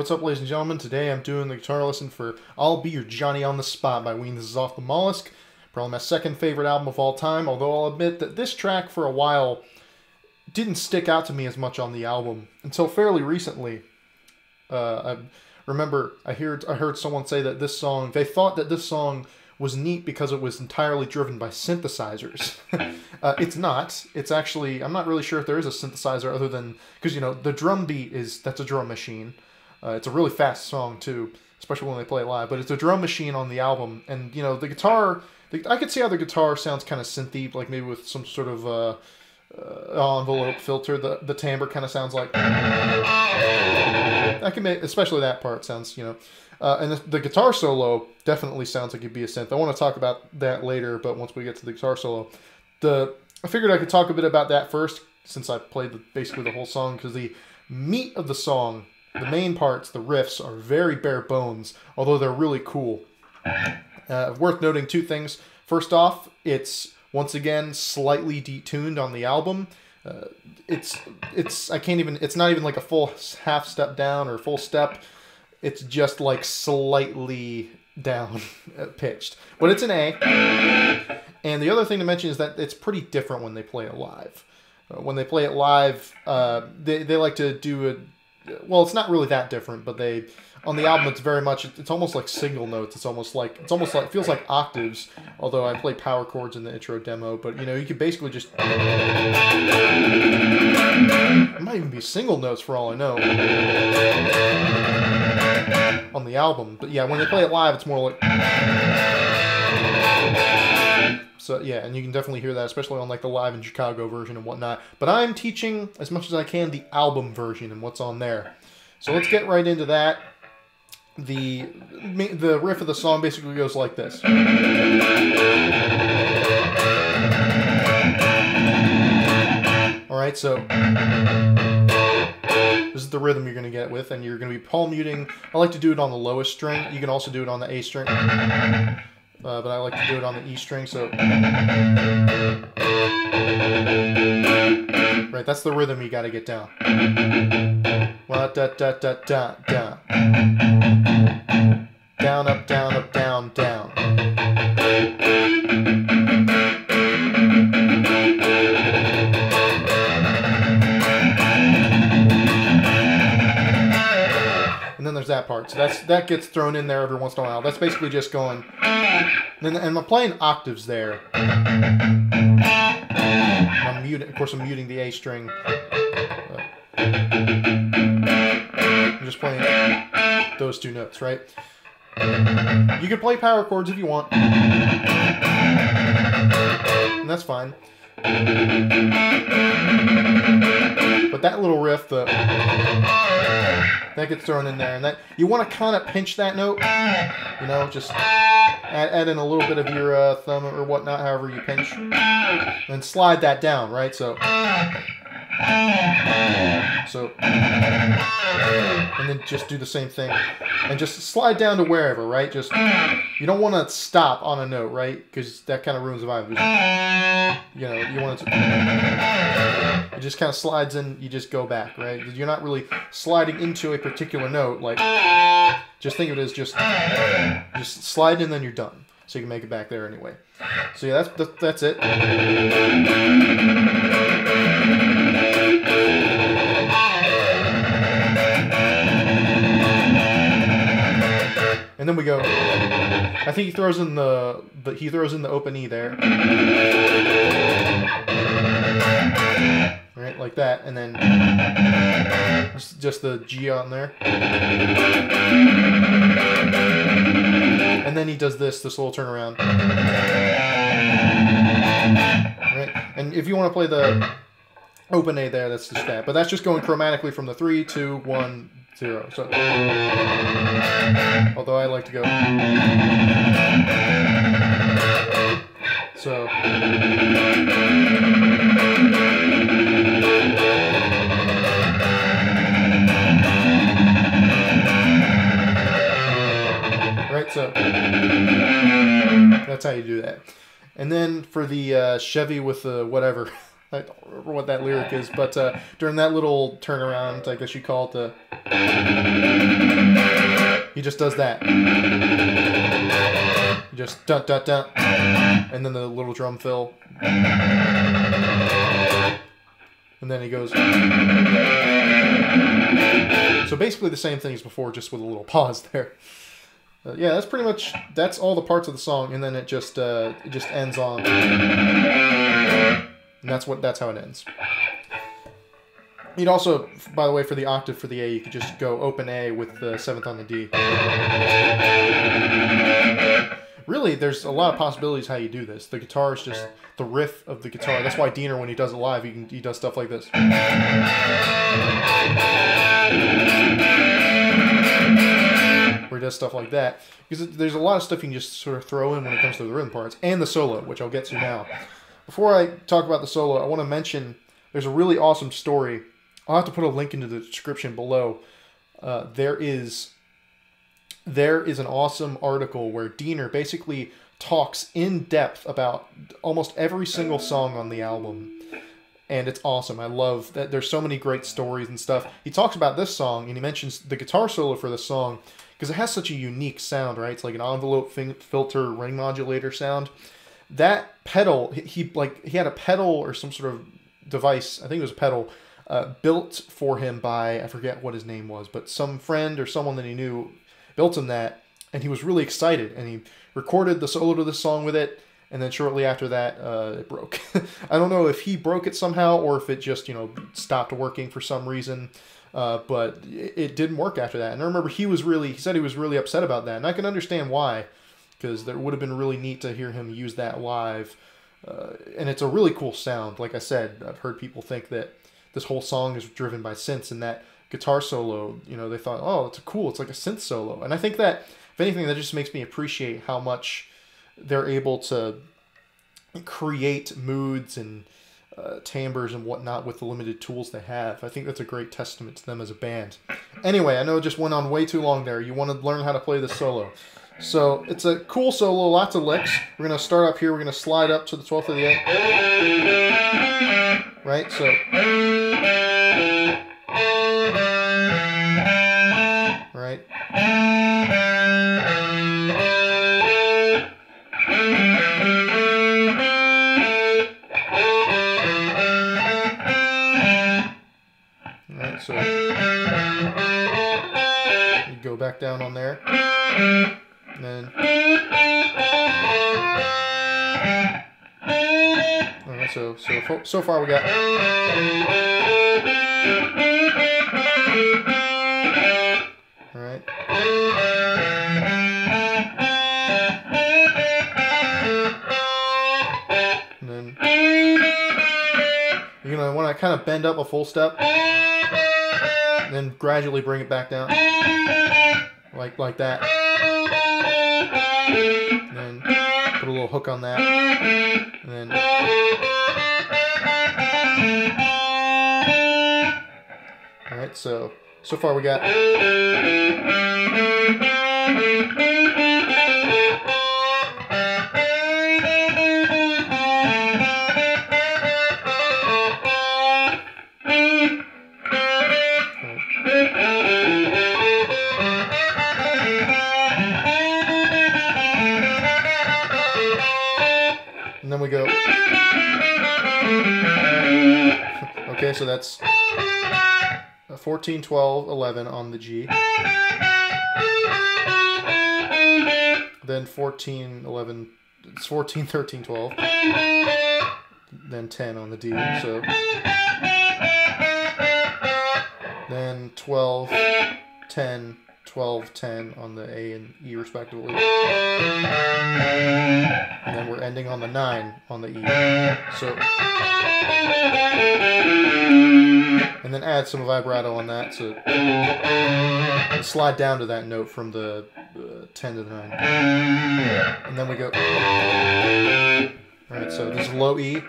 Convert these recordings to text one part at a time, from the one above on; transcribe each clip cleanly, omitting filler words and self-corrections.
what's up, ladies and gentlemen? Today I'm doing the guitar lesson for I'll Be Your Johnny on the Spot by Ween. This is off the Mollusk, probably my second favorite album of all time, although I'll admit that this track for a while didn't stick out to me as much on the album until fairly recently. I remember I heard someone say that this song, they thought that this song was neat because it was entirely driven by synthesizers. It's not. It's actually, I'm not really sure if there is a synthesizer other than, because, you know, the drum beat that's a drum machine. It's a really fast song, too, especially when they play it live. But it's a drum machine on the album. And, you know, the guitar, I could see how the guitar sounds kind of synthy, like maybe with some sort of envelope filter. The timbre kind of sounds like... I can make, especially that part sounds, you know... and the guitar solo definitely sounds like it'd be a synth. I want to talk about that later, but once we get to the guitar solo. I figured I could talk a bit about that first, since I played basically the whole song, because the meat of the song, the main parts, the riffs, are very bare bones, although they're really cool. Worth noting two things. First off, it's, once again, slightly detuned on the album. It's not even like a full half step down or full step. It's just like slightly down pitched, but it's an A. And the other thing to mention is that it's pretty different when they play it live. When they play it live, they like to do it. Well, it's not really that different, but on the album it's very much, it's almost like single notes. It feels like octaves. Although I play power chords in the intro demo, but you know, you could basically just. It might even be single notes for all I know. On the album, but yeah, when they play it live, it's more like. So yeah, and you can definitely hear that, especially on like the Live in Chicago version and whatnot. But I'm teaching as much as I can the album version and what's on there. So let's get right into that. The riff of the song basically goes like this. All right, so. This is the rhythm you're going to get with, and you're going to be palm muting. I like to do it on the lowest string. You can also do it on the A string, but I like to do it on the E string. So, right, that's the rhythm you got to get down. Da da da da da da. Down up down up down down. And then there's that part. So that gets thrown in there every once in a while. That's basically just going. And I'm playing octaves there. I'm muting. Of course, I'm muting the A string. I'm just playing those two notes, right? You can play power chords if you want, and that's fine. But that little riff, that gets thrown in there, and that you want to kind of pinch that note, you know, just add in a little bit of your thumb or whatnot, however you pinch, and slide that down, right? So, and then just do the same thing, and just slide down to wherever, right? Just, you don't want to stop on a note, right? Because that kind of ruins the vibe. You know, you want it to, it just kind of slides in, you just go back, right? You're not really sliding into a particular note, like, just think of it as just slide in, then you're done. So you can make it back there anyway. So yeah, that's it. And then we go. I think he throws in the open E there. Right, like that, and then just the G on there. And then he does this little turnaround. Right, and if you want to play the open A there, that's just that. But that's just going chromatically from the 3, 2, 1, 0. So, although I like to go. So. Right, so that's how you do that. And then for the Chevy with the whatever, I don't remember what that lyric is, but during that little turnaround, I guess you call it he just does that. He just dun dun dun, and then the little drum fill, and then he goes. So basically the same thing as before, just with a little pause there. Yeah, that's all the parts of the song, and then it just ends on, and that's how it ends. You'd also, by the way, for the octave for the A, you could just go open A with the 7th on the D. Really, there's a lot of possibilities how you do this. The guitar is just the riff of the guitar. That's why Diener, when he does it live, he does stuff like this. Where he does stuff like that. Because there's a lot of stuff you can just sort of throw in when it comes to the rhythm parts. And the solo, which I'll get to now. Before I talk about the solo, I want to mention there's a really awesome story. I'll have to put a link into the description below. There is an awesome article where Diener basically talks in depth about almost every single song on the album. And it's awesome. I love that there's so many great stories and stuff. He talks about this song, and he mentions the guitar solo for this song, because it has such a unique sound, right? It's like an envelope filter ring modulator sound. That pedal, he had a pedal or some sort of device, I think it was a pedal, built for him by, I forget what his name was, but some friend or someone that he knew built him that, and he was really excited, and he recorded the solo to this song with it, and then shortly after that, it broke. I don't know if he broke it somehow, or if it just, stopped working for some reason, but it didn't work after that. And I remember he said he was really upset about that, and I can understand why, because that would have been really neat to hear him use that live, and it's a really cool sound. Like I said, I've heard people think that this whole song is driven by synths, and that guitar solo, they thought, oh, it's cool, it's like a synth solo. And I think that, if anything, that just makes me appreciate how much they're able to create moods and timbres and whatnot with the limited tools they have. I think that's a great testament to them as a band. Anyway, I know it just went on way too long there. You want to learn how to play this solo. So it's a cool solo, lots of licks. We're going to start up here. We're going to slide up to the 12th of the A. Right? So... right? Alright, so you go back down on there. And then alright, so far we got alright. And then you're gonna want to kind of bend up a full step, and then gradually bring it back down, like that. And then put a little hook on that, and then alright, so far we got and then we go. Okay, so that's 14, 12, 11 on the G. Then 14, 11, it's 14, 13, 12. Then 10 on the D, so. Then 12, 10, 12, 10 on the A and E respectively. And then we're ending on the 9 on the E. So, and then add some vibrato on that, so slide down to that note from the 10 to the 9. And then we go. Alright, so this is low E.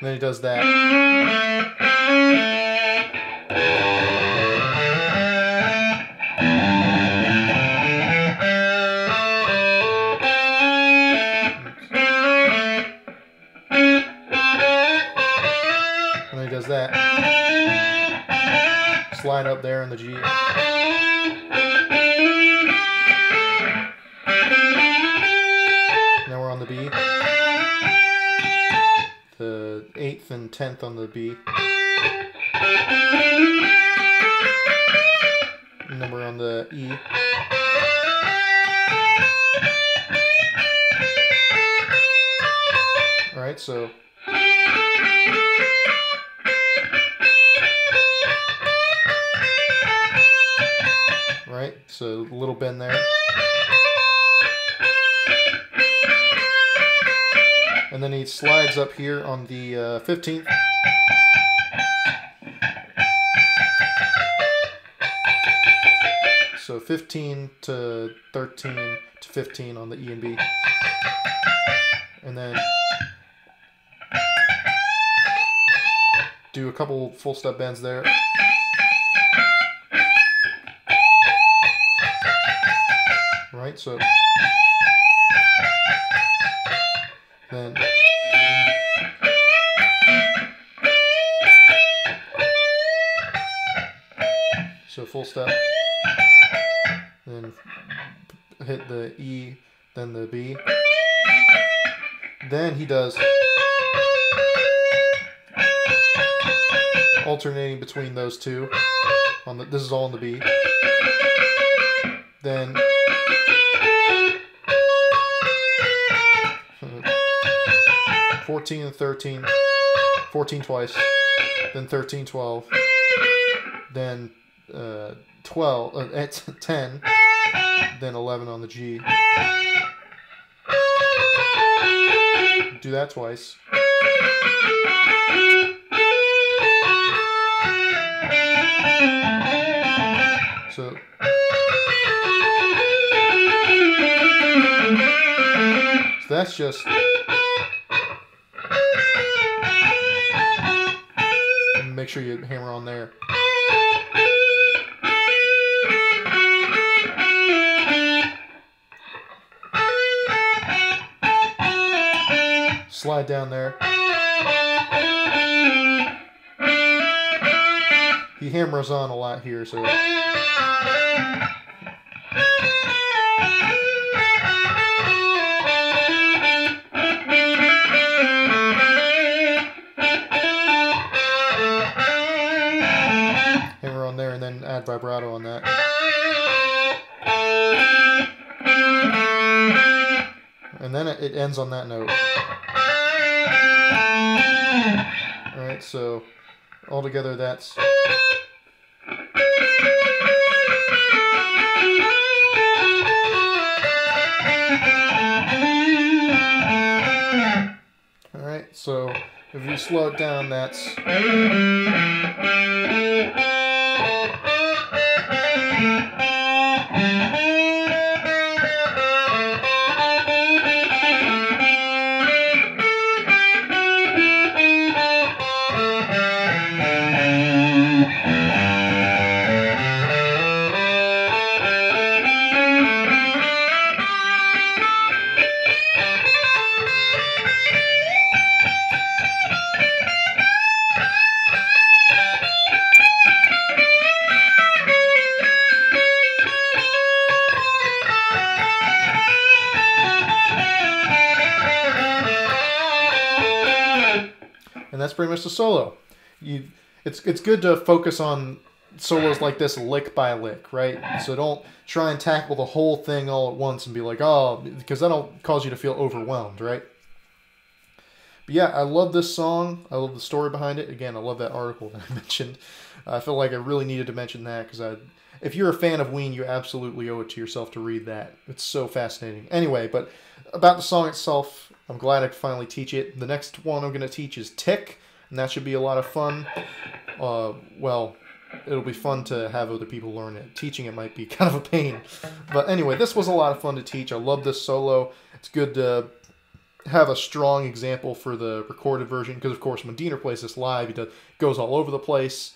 And then he does that. And then he does that. Slide up there in the G. Now we're on the B. The 8th and 10th on the B. And then we're on the E. Alright, so right, so a little bend there. And then he slides up here on the 15th. So 15 to 13 to 15 on the E and B. And then do a couple full step bends there. Right, so then full step, then hit the E, then the B. Then he does alternating between those two. This is all on the B. Then 14 and 13, 14 twice, then 13, 12, then 12, 10, then 11 on the G. Do that twice. So that's just make sure you hammer on there. Slide down there. He hammers on a lot here, so hammer on there and then add vibrato on that. And then it ends on that note. Alright, so altogether that's alright, so if you slow it down, that's and that's pretty much the solo. It's good to focus on solos like this lick by lick, right? So don't try and tackle the whole thing all at once and be like, oh, because that'll cause you to feel overwhelmed, right? But yeah, I love this song. I love the story behind it. Again, I love that article that I mentioned. I feel like I really needed to mention that because if you're a fan of Ween, you absolutely owe it to yourself to read that. It's so fascinating. Anyway, but about the song itself, I'm glad I could finally teach it. The next one I'm going to teach is Tick, and that should be a lot of fun. Well, it'll be fun to have other people learn it. Teaching it might be kind of a pain. But anyway, this was a lot of fun to teach. I love this solo. It's good to have a strong example for the recorded version, because of course when Diener plays this live, he goes all over the place,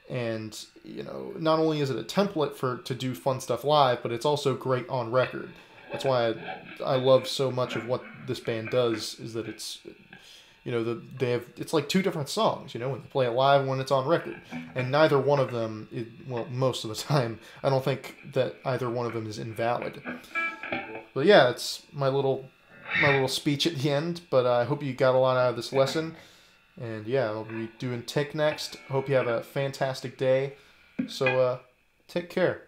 and you know, not only is it a template to do fun stuff live, but it's also great on record. That's why I love so much of what this band does, is that it's, you know, it's like two different songs, you know, when they play it live and when it's on record, and neither one of them, well, most of the time, I don't think that either one of them is invalid. But yeah, it's my little speech at the end, but I hope you got a lot out of this lesson. And yeah, I'll be doing tick next. Hope you have a fantastic day. So take care.